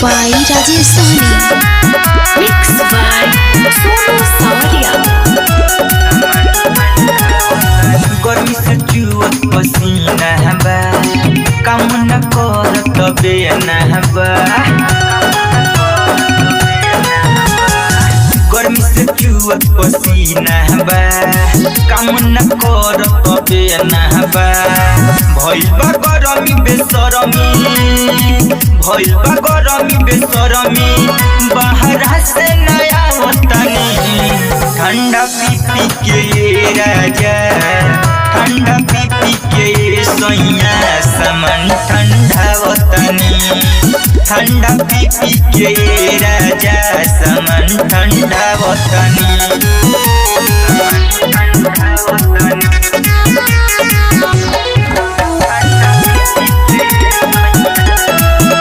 by Rajesh Sahni. Mixed by Sonu Sawadia. गर्मी से चुअत पसीना बा, काम न करत बेना बा। गर्मी से चुअत पसीना बा, काम न करत बेना बा। भइल बा गरमी बेसरमी, भइल बा गरमी बेसरमी, बाहर से नया वतनी। ठंडा पी पी के राजा, ठंडा पी पी के सोइया समन ठंडा वतनी। ठंडा पी पी के राजा समन ठंडा वतनी।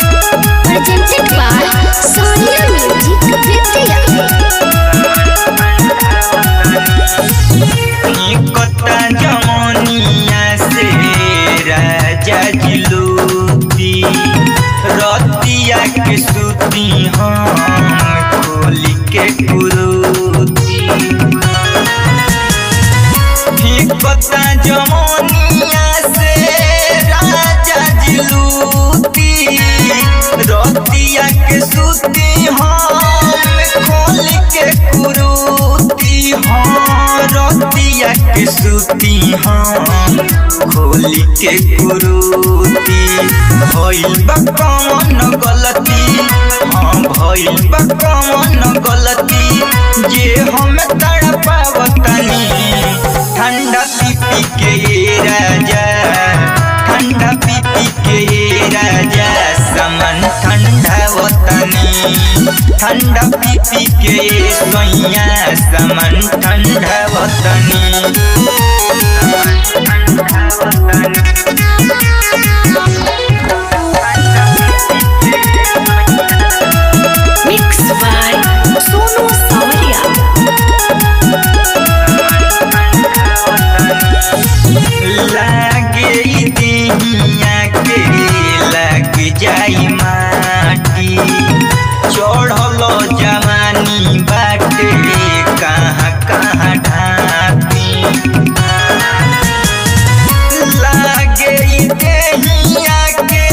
Presented by Sonia Music Vidya. कता जमनिया से राजा जिलूती, रतिया के सूती हम खोली के कुरूती। कता जमनिया से राजा जिलूती, रतिया के सूती हम खोली के कुरूती। हाँ रतिया के सूती हम खोली के कुरूती। भइल बा कौन गलती, हाँ भइल बा कौन गलती, जे हम तड़पावतनी। ठंडा पी पी के राजा, ठंडा पी पी के राजा समन ठंडा वतनी। ठंडा पी पी के सोइया समन ठंडा वतनी। Mixed by Sonu Sawadia. लागे दिहिया के लग जाई माटी, चढ़ल जवानी बाटे कहाँ कहाँ ढापी। लागे दिहिया के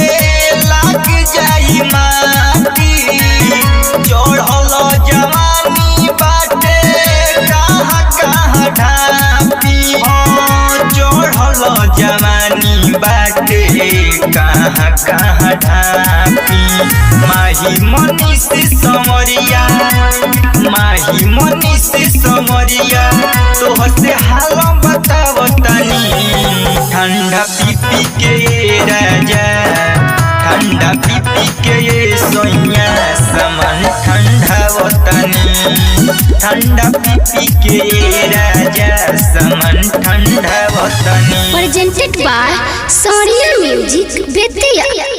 लग जाई माटी, चढ़ल जवानी बाटे कहाँ कहाँ ढापी। चढ़ल जवानी बाटे कहाँ कहाँ ढापी। माही मनीष समरिया, माही मनीष समरिया, तोह से हाल बतावतनी। ठंडा पी पी के राजा, ठंडा पी पी के सोइया समन ठंडा वतनी। ठंडा पी पी के राजा समन ठंडा वतनी। Presented by Sonia Music Vidya.